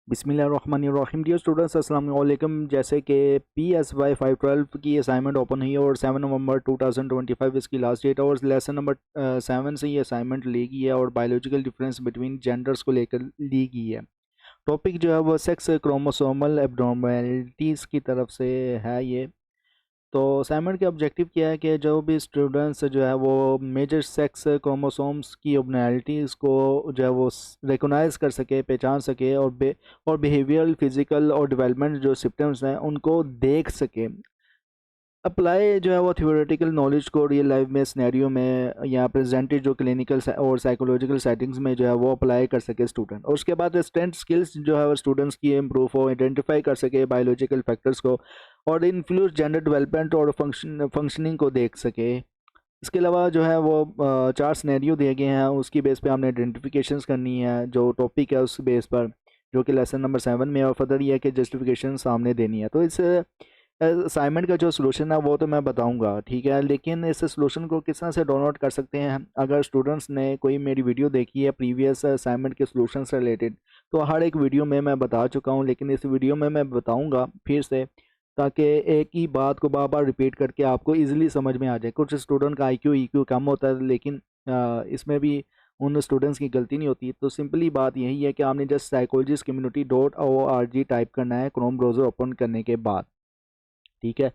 बिस्मिल्लाहिर्रहमानिर्रहीम। Dear students, अस्सलाम वालेकुम। जैसे कि PSY 512 की असाइनमेंट ओपन हुई है और 7 नवंबर 2025 इसकी लास्ट डेट है और लेसन नंबर 7 से ये असाइनमेंट ली गई है और बायोलॉजिकल डिफरेंस बिटवीन जेंडर्स को लेकर ली गई है। टॉपिक जो है वो सेक्स क्रोमोसोमल एब्नॉर्मेलिटीज़ की तरफ से है ये। तो असाइनमेंट का ऑब्जेक्टिव क्या है कि जो भी स्टूडेंट्स जो है वो मेजर सेक्स क्रोमोसोम्स की अबनॉर्मलिटीज़ को जो है वो रिकोगनाइज कर सके, पहचान सके और बिहेवियरल, फिजिकल और डेवलपमेंट जो सिम्टम्स हैं उनको देख सके। अप्लाई जो है वो थ्योरेटिकल नॉलेज को रियल लाइफ में सिनेरियो में या प्रेजेंटेड जो क्लिनिकल और साइकोलॉजिकल सेटिंग्स में जो है वो अप्लाई कर सके स्टूडेंट। और उसके बाद स्ट्रेंथ स्किल्स जो है वो स्टूडेंट्स की इम्प्रूव हो, आइडेंटिफाई कर सके बायोलॉजिकल फैक्टर्स को और इन्फ्लुएंस जेंडर डेवलपमेंट और फंक्शनिंग को देख सके। इसके अलावा जो है वो चार सिनेरियो दिए गए हैं, उसकी बेस पे हमने आइडेंटिफिकेशंस करनी है जो टॉपिक है उस बेस पर, जो कि लेसन नंबर 7 में। और फर्दर ये है कि जस्टिफिकेशन सामने देनी है। तो इस असाइनमेंट का जो सोल्यूशन है वो तो मैं बताऊंगा, ठीक है, लेकिन इस सोल्यूशन को किस तरह से डाउनलोड कर सकते हैं। अगर स्टूडेंट्स ने कोई मेरी वीडियो देखी है प्रीवियस असाइनमेंट के सोल्यूशन से रिलेटेड, तो हर एक वीडियो में मैं बता चुका हूँ, लेकिन इस वीडियो में मैं बताऊंगा फिर से, ताकि एक ही बात को बार बार रिपीट करके आपको इजीली समझ में आ जाए। कुछ स्टूडेंट का IQ EQ कम होता है, लेकिन इसमें भी उन स्टूडेंट्स की गलती नहीं होती। तो सिंपली बात यही है कि आपने जस्ट psychologistcommunity.org टाइप करना है क्रोम ब्राउज़र ओपन करने के बाद, ठीक है।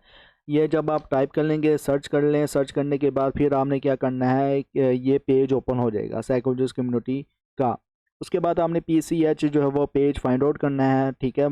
ये जब आप टाइप कर लेंगे, सर्च कर लें, सर्च करने के बाद फिर आपने क्या करना है कि ये पेज ओपन हो जाएगा साइकोलॉजिस्ट कम्युनिटी का। उसके बाद आपने PCH जो है वो पेज फाइंड आउट करना है, ठीक है।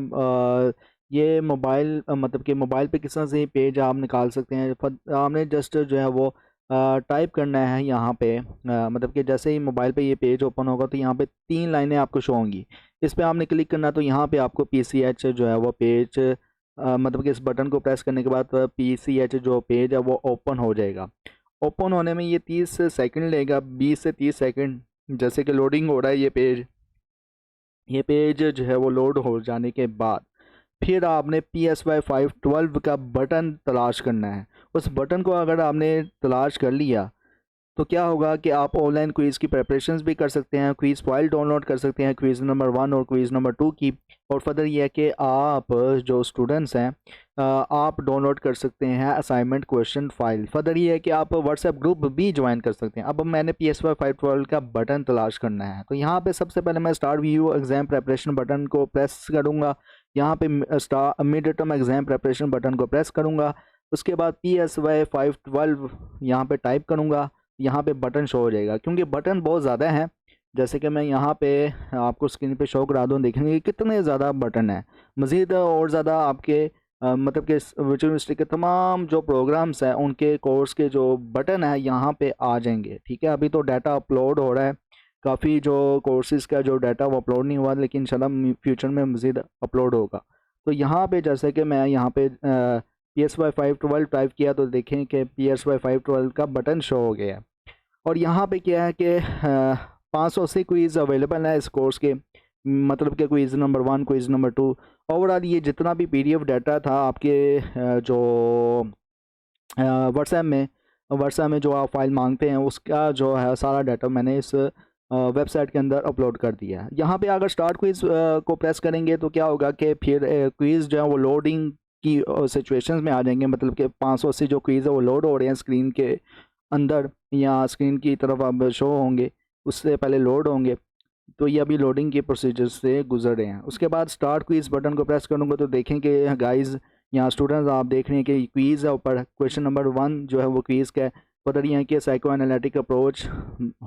ये मोबाइल मतलब कि मोबाइल पे किस तरह से पेज आप निकाल सकते हैं। आपने जस्ट जो है वो टाइप करना है यहाँ पे, मतलब कि जैसे ही मोबाइल पे ये पेज ओपन होगा तो यहाँ पे 3 लाइनें आपको शो होंगी। इस पे आपने क्लिक करना, तो यहाँ पे आपको PCH जो है वो पेज मतलब कि इस बटन को प्रेस करने के बाद PCH जो पेज है वो ओपन हो जाएगा। ओपन होने में ये 30 सेकंड लेगा, 20 से 30 सेकंड। जैसे कि लोडिंग हो रहा है ये पेज जो है वो लोड हो जाने के बाद फिर आपने PSY 512 का बटन तलाश करना है। उस बटन को अगर आपने तलाश कर लिया तो क्या होगा कि आप ऑनलाइन क्विज़ की प्रिपरेशंस भी कर सकते हैं, क्विज़ फाइल डाउनलोड कर सकते हैं, क्विज़ नंबर 1 और क्विज़ नंबर 2 की। और फर्दर ये है कि आप जो स्टूडेंट्स हैं आप डाउनलोड कर सकते हैं असाइनमेंट क्वेश्चन फाइल। फर्दर ये है कि आप व्हाट्सएप ग्रुप भी ज्वाइन कर सकते हैं। अब मैंने PSY 512 का बटन तलाश करना है, तो यहाँ पे सबसे पहले मैं start view exam preparation button को प्रेस करूँगा। यहाँ पे star mid term exam preparation button को प्रेस करूँगा। उसके बाद PSY 512 यहाँ पे टाइप करूँगा। यहाँ पे बटन शो हो जाएगा, क्योंकि बटन बहुत ज़्यादा हैं। जैसे कि मैं यहाँ पे आपको स्क्रीन पे शो करा दूँ, देखेंगे कि कितने ज़्यादा बटन हैं। मज़ीद और ज़्यादा आपके मतलब कि वर्चुअल यूनिवर्सिटी के तमाम जो प्रोग्राम्स हैं उनके कोर्स के जो बटन है यहाँ पे आ जाएंगे, ठीक है। अभी तो डाटा अपलोड हो रहा है, काफ़ी जो कोर्सेज का जो डाटा वो अपलोड नहीं हुआ, लेकिन इंशाल्लाह फ्यूचर में मज़ीद अपलोड होगा। तो यहाँ पे जैसे कि मैं यहाँ पे PSY 512 टाइप किया तो देखें कि PSY 512 का बटन शो हो गया है। और यहाँ पे क्या है कि 580 क्विज़ अवेलेबल है इस कोर्स के, मतलब कि quiz number 1, quiz number 2। Overall ये जितना भी PDF डाटा था आपके जो व्हाट्सएप में जो आप फाइल मांगते हैं उसका जो है सारा डाटा मैंने इस वेबसाइट के अंदर अपलोड कर दिया है। यहाँ पे अगर स्टार्ट क्विज़ को प्रेस करेंगे तो क्या होगा कि फिर क्विज़ जो है वो लोडिंग की सिचुएशंस में आ जाएंगे, मतलब कि 580 जो क्विज़ है वो लोड हो रहे हैं स्क्रीन के अंदर या स्क्रीन की तरफ अब शो होंगे, उससे पहले लोड होंगे। तो ये अभी लोडिंग के प्रोसीजर से गुजर रहे हैं। उसके बाद स्टार्ट क्विज़ बटन को प्रेस करूँगा तो देखें कि गाइस यहाँ स्टूडेंट्स आप देख रहे हैं कि क्विज़ है ऊपर। क्वेश्चन नंबर 1 जो है वो क्विज़ का है। पता नहीं है कि साइको एनालिटिक अप्रोच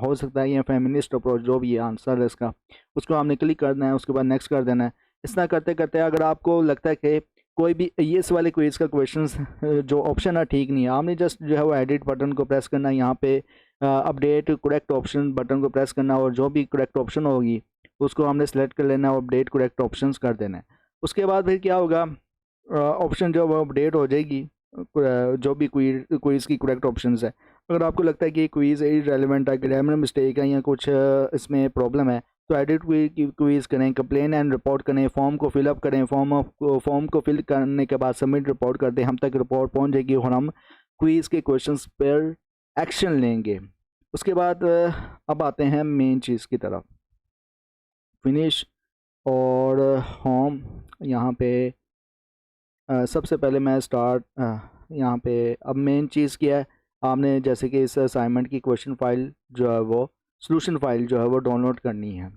हो सकता है या फेमिनिस्ट अप्रोच, जो भी है आंसर है इसका, उसको आपने क्लिक करना है। उसके बाद नेक्स्ट कर देना है। इस तरह करते करते अगर आपको लगता है कि कोई भी ये इस वाले क्विज़ का क्वेश्चन जो ऑप्शन है ठीक नहीं है, आपने जस्ट जो है वो एडिट बटन को प्रेस करना है। यहाँ पे अपडेट करेक्ट ऑप्शन बटन को प्रेस करना और जो भी करेक्ट ऑप्शन होगी उसको हमने सेलेक्ट कर लेना और अपडेट करेक्ट ऑप्शंस कर देना है। उसके बाद फिर क्या होगा, ऑप्शन जो वो अपडेट हो जाएगी, जो भी क्विज़ की करेक्ट ऑप्शंस है। अगर आपको लगता है कि क्विज़ इरेलीवेंट है, ग्रामर मिस्टेक है या कुछ इसमें प्रॉब्लम है, तो एडिट क्विज़ करें, कंप्लेन एंड रिपोर्ट करें, फॉर्म को फिलअप करें। फॉर्म को फिल करने के बाद सबमिट रिपोर्ट कर दें, हम तक रिपोर्ट पहुंच जाएगी और हम क्विज़ के क्वेश्चंस पर एक्शन लेंगे। उसके बाद अब आते हैं मेन चीज़ की तरफ, फिनिश और होम यहाँ पे सबसे पहले मैं स्टार्ट यहाँ पे अब मेन चीज़ क्या है, आपने जैसे कि इस असाइनमेंट की क्वेश्चन फाइल जो है वो सॉल्यूशन फाइल जो है वो डाउनलोड करनी है।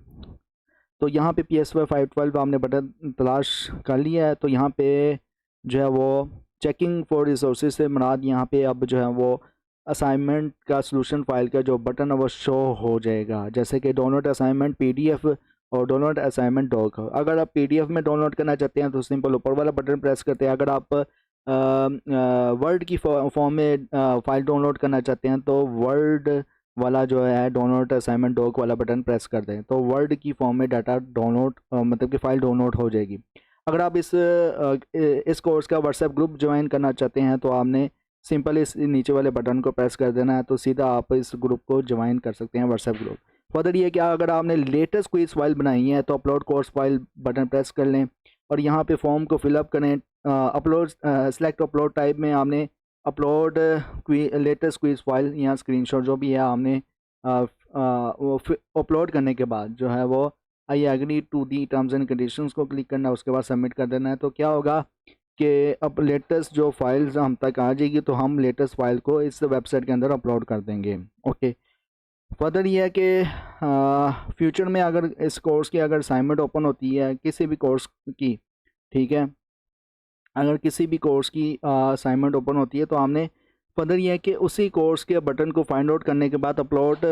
तो यहाँ पे PS512 आपने बटन तलाश कर लिया है। तो यहाँ पे जो है वो चेकिंग फॉर रिसोर्सेज से मुराद यहाँ पे अब जो है वो असाइनमेंट का सॉल्यूशन फाइल का जो बटन है वो शो हो जाएगा, जैसे कि डाउनलोड असाइनमेंट PDF और डाउनलोड असाइनमेंट डॉक। अगर आप PDF में डाउनलोड करना चाहते हैं तो सिंपल ऊपर वाला बटन प्रेस करते हैं। अगर आप वर्ड की फॉर्म में फ़ाइल डाउनलोड करना चाहते हैं तो वर्ड वाला जो है डाउनलोड असाइनमेंट डॉक वाला बटन प्रेस कर दें तो वर्ड की फॉर्म में डाटा डाउनलोड मतलब कि फ़ाइल डाउनलोड हो जाएगी। अगर आप इस कोर्स का व्हाट्सएप ग्रुप ज्वाइन करना चाहते हैं तो आपने सिंपल इस नीचे वाले बटन को प्रेस कर देना है, तो सीधा आप इस ग्रुप को ज्वाइन कर सकते हैं, व्हाट्सएप ग्रुप। फर्दर ये कि अगर आपने लेटेस्ट क्विज फाइल बनाई है तो upload course file button press कर लें और यहाँ पे फॉर्म को फिलअप करें। अपलोड सेलेक्ट अपलोड टाइप में आपने अपलोड लेटेस्ट क्विज फाइल या स्क्रीनशॉट जो भी है आपने वो अपलोड करने के बाद जो है वो I agree to the terms and conditions को क्लिक करना है, उसके बाद सबमिट कर देना है। तो क्या होगा कि अब लेटेस्ट जो फाइल्स हम तक आ जाएगी तो हम लेटेस्ट फाइल को इस वेबसाइट के अंदर अपलोड कर देंगे। ओके, फर्दर ये है कि फ्यूचर में अगर इस कोर्स की अगर असाइनमेंट ओपन होती है किसी भी कोर्स की, ठीक है, अगर किसी भी कोर्स की असाइनमेंट ओपन होती है तो हमने फर्दर ये है कि उसी कोर्स के बटन को फाइंड आउट करने के बाद upload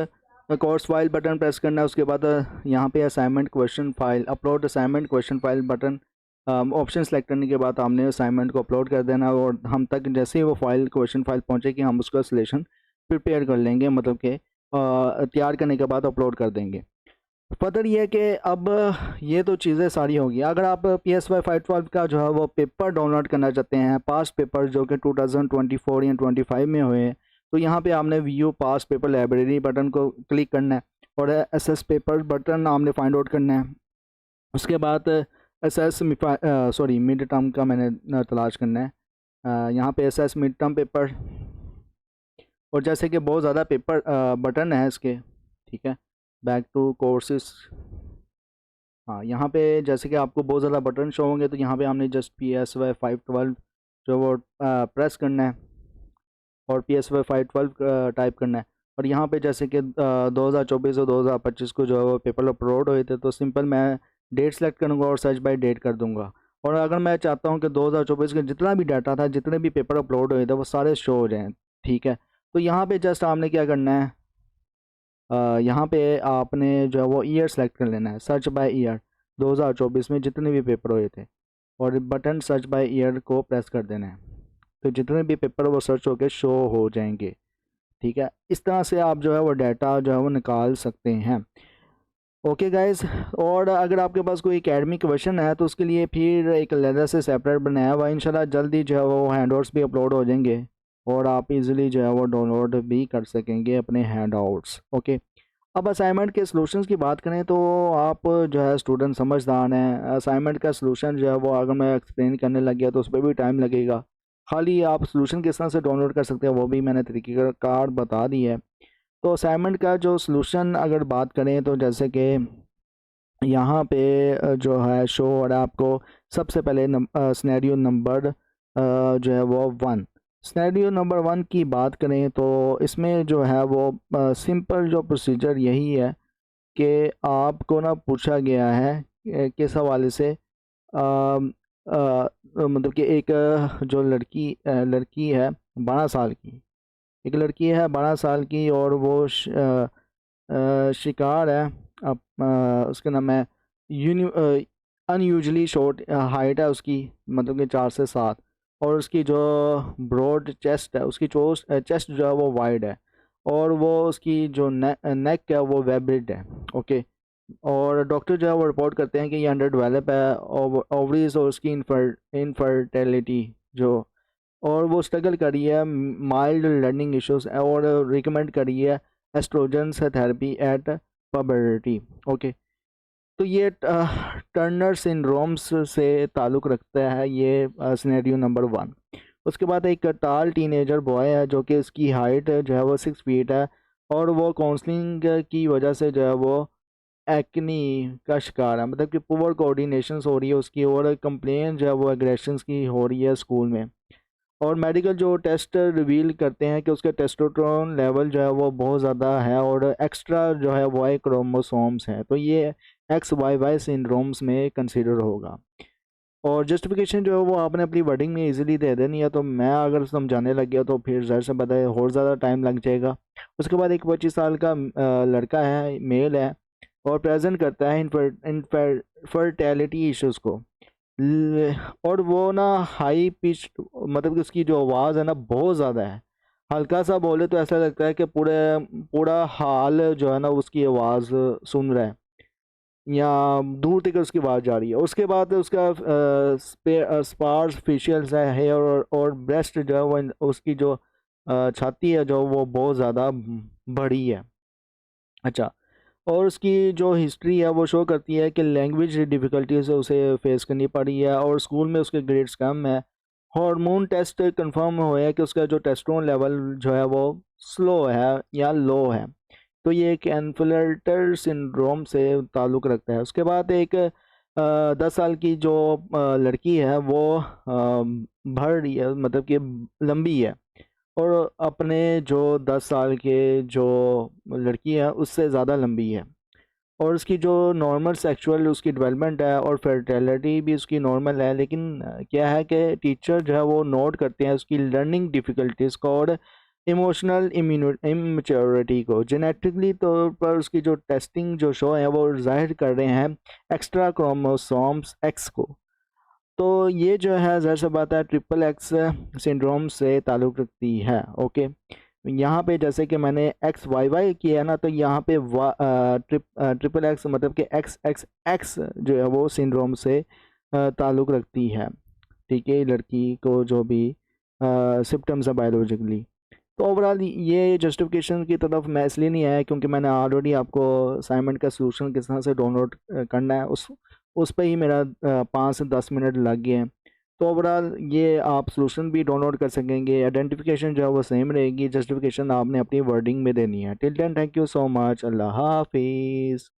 course file button press करना है। उसके बाद यहाँ पे assignment question file upload assignment question file button option select करने के बाद हमने असाइनमेंट को अपलोड कर देना और हम तक जैसे ही वो फाइल क्वेश्चन फाइल पहुँचेगी हम उसका सलेक्शन प्रिपेयर कर लेंगे, मतलब कि तैयार करने के बाद अपलोड कर देंगे। फर्दर ये है कि अब ये तो चीज़ें सारी होगी। अगर आप PS512 का जो है वो पेपर डाउनलोड करना चाहते हैं, पास्ट पेपर जो कि 2024 या 25 में हुए हैं, तो यहाँ पे आपने view past paper library button को क्लिक करना है और SS पेपर बटन आपने फाइंड आउट करना है। उसके बाद मिड टर्म का मैंने तलाश करना है। यहाँ पे SS मिड टर्म पेपर, और जैसे कि बहुत ज़्यादा पेपर बटन है इसके, ठीक है, बैक टू कोर्सेस। हाँ, यहाँ पे जैसे कि आपको बहुत ज़्यादा बटन शो होंगे तो यहाँ पे हमने जस्ट PS512 जो वो प्रेस करना है और PS512 टाइप करना है। और यहाँ पे जैसे कि 2024 और 2025 को जो है वो पेपर अपलोड हुए थे तो सिंपल मैं डेट सेलेक्ट करूँगा और सर्च बाय डेट कर दूँगा। और अगर मैं चाहता हूँ कि 2024 का जितना भी डाटा था, जितने भी पेपर अपलोड हुए थे वो सारे शो हो जाएँ, ठीक है। तो यहाँ पे जस्ट आपने क्या करना है, यहाँ पे आपने जो है वो ईयर सेलेक्ट कर लेना है, सर्च बाय ईयर 2024 में जितने भी पेपर हुए थे और बटन सर्च बाय ईयर को प्रेस कर देना है, तो जितने भी पेपर वो सर्च होके शो हो जाएंगे, ठीक है। इस तरह से आप जो है वो डाटा जो है वो निकाल सकते हैं। ओके गाइस, और अगर आपके पास कोई एकेडमिक क्वेश्चन है तो उसके लिए फिर एक अलग से सेपरेट बनाया हुआ इंशाल्लाह जल्दी जो है वो हैंडआउट्स भी अपलोड हो जाएंगे और आप इजीली जो है वो डाउनलोड भी कर सकेंगे अपने हैंडआउट्स। ओके, अब असाइनमेंट के सॉल्यूशंस की बात करें तो आप जो है स्टूडेंट समझदार हैं, असाइनमेंट का सॉल्यूशन जो है वो अगर मैं एक्सप्लेन करने लग गया तो उस पर भी टाइम लगेगा। खाली आप सॉल्यूशन किस तरह से डाउनलोड कर सकते हैं वो भी मैंने तरीक़ेकार बता दी है। तो असाइनमेंट का जो सॉल्यूशन अगर बात करें तो जैसे कि यहाँ पे जो है शो हो रहा है आपको सबसे पहले सिनेरियो नंबर जो है वो 1। सिनेरियो नंबर 1 की बात करें तो इसमें जो है वो सिंपल जो प्रोसीजर यही है कि आपको ना पूछा गया है किस हवाले से मतलब कि एक जो लड़की है 12 साल की, एक लड़की है 12 साल की और वो शिकार है। अब उसका नाम है अनयूजली शॉर्ट हाइट है उसकी, मतलब कि 4 से 7, और उसकी जो ब्रॉड चेस्ट है, उसकी चेस्ट जो है वो वाइड है और वो उसकी जो नेक है वो वेब्रिड है। ओके, और डॉक्टर जो है वो रिपोर्ट करते हैं कि ये अंडर डेवलप है ओवरीज और उसकी इनफर्टिलिटी जो, और वो स्ट्रगल करी है माइल्ड लर्निंग इश्यूज और रिकमेंड करी है estrogen therapy at puberty. Okay, तो ये टर्नर सिंड्रोम्स से ताल्लुक़ रखता है ये सिनेरियो नंबर 1। उसके बाद एक टाल टीनेजर बॉय है जो कि उसकी हाइट जो है वो 6 फीट है और वो काउंसलिंग की वजह से जो है वो एक्नी का शिकार है, मतलब कि पुअर कोऑर्डिनेशन हो रही है उसकी, और कंप्लेन जो है वो एग्रेशंस की हो रही है स्कूल में। और मेडिकल जो टेस्ट रिवील करते हैं कि उसके टेस्टोस्टेरोन लेवल जो है वो बहुत ज़्यादा है, और एक्स्ट्रा जो है वाई क्रोमोसोम्स हैं, तो ये XYY सिंड्रोम्स में कंसिडर होगा। और जस्टिफिकेशन जो है वो आपने अपनी वर्डिंग में इजीली दे देनी है, तो मैं अगर समझाने लग गया तो फिर ज़ाहिर से पता है और ज़्यादा टाइम लग जाएगा। उसके बाद एक 25 साल का लड़का है, मेल है, और प्रेजेंट करता है इनफर्टेलिटी इश्यूज़ को। और वो ना हाई पिच, मतलब कि उसकी जो आवाज़ है ना बहुत ज़्यादा है, हल्का सा बोले तो ऐसा लगता है कि पूरे पूरा हाल जो है ना उसकी आवाज़ सुन रहा है, या दूर तक उसकी आवाज़ जा रही है। उसके बाद उसका स्पार्स फेशियल्स है, हेयर और ब्रेस्ट जो है वो उसकी जो छाती है जो वो बहुत ज़्यादा बड़ी है। अच्छा, और उसकी जो हिस्ट्री है वो शो करती है कि लैंग्वेज डिफ़िकल्टीज उसे फेस करनी पड़ी है, और स्कूल में उसके ग्रेड्स कम है। हार्मोन टेस्ट कंफर्म हुआ है कि उसका जो टेस्टोस्टेरोन लेवल जो है वो स्लो है या लो है, तो ये एक एनफ्लटर सिंड्रोम से ताल्लुक़ रखता है। उसके बाद एक 10 साल की जो लड़की है वो बढ़ रही है, मतलब कि लंबी है, और अपने जो 10 साल के जो लड़की है उससे ज़्यादा लंबी है। और उसकी जो नॉर्मल सेक्सुअल उसकी डेवलपमेंट है और फर्टिलिटी भी उसकी नॉर्मल है, लेकिन क्या है कि टीचर जो है वो नोट करते हैं उसकी लर्निंग डिफ़िकल्टीज़ को और इमोशनल इमेच्योरिटी को। जेनेटिकली तौर पर उसकी जो टेस्टिंग जो शो है वो जाहिर कर रहे हैं एक्स्ट्रा क्रोमोसोम्स एक्स को। तो ये जो है ज़ाहिर सी बात है ट्रिपल एक्स सिंड्रोम से ताल्लुक़ रखती है। ओके, यहाँ पे जैसे कि मैंने XYY किया है ना, तो यहाँ पे ट्रिपल एक्स मतलब कि XXX जो है वो सिंड्रोम से ताल्लुक़ रखती है। ठीक है, लड़की को जो भी सिम्टम्स है बायोलॉजिकली। तो ओवरऑल ये जस्टिफिकेशन की तरफ मैं इसलिए नहीं आया क्योंकि मैंने ऑलरेडी आपको असाइनमेंट का सलूशन किस तरह से डाउनलोड करना है उस पर ही मेरा 5 से 10 मिनट लग गए हैं। तो ओवरऑल ये आप सलूशन भी डाउनलोड कर सकेंगे, आइडेंटिफिकेशन जो है वो सेम रहेगी, जस्टिफिकेशन आपने अपनी वर्डिंग में देनी है। Till then thank you so much, अल्लाह हाफिज़।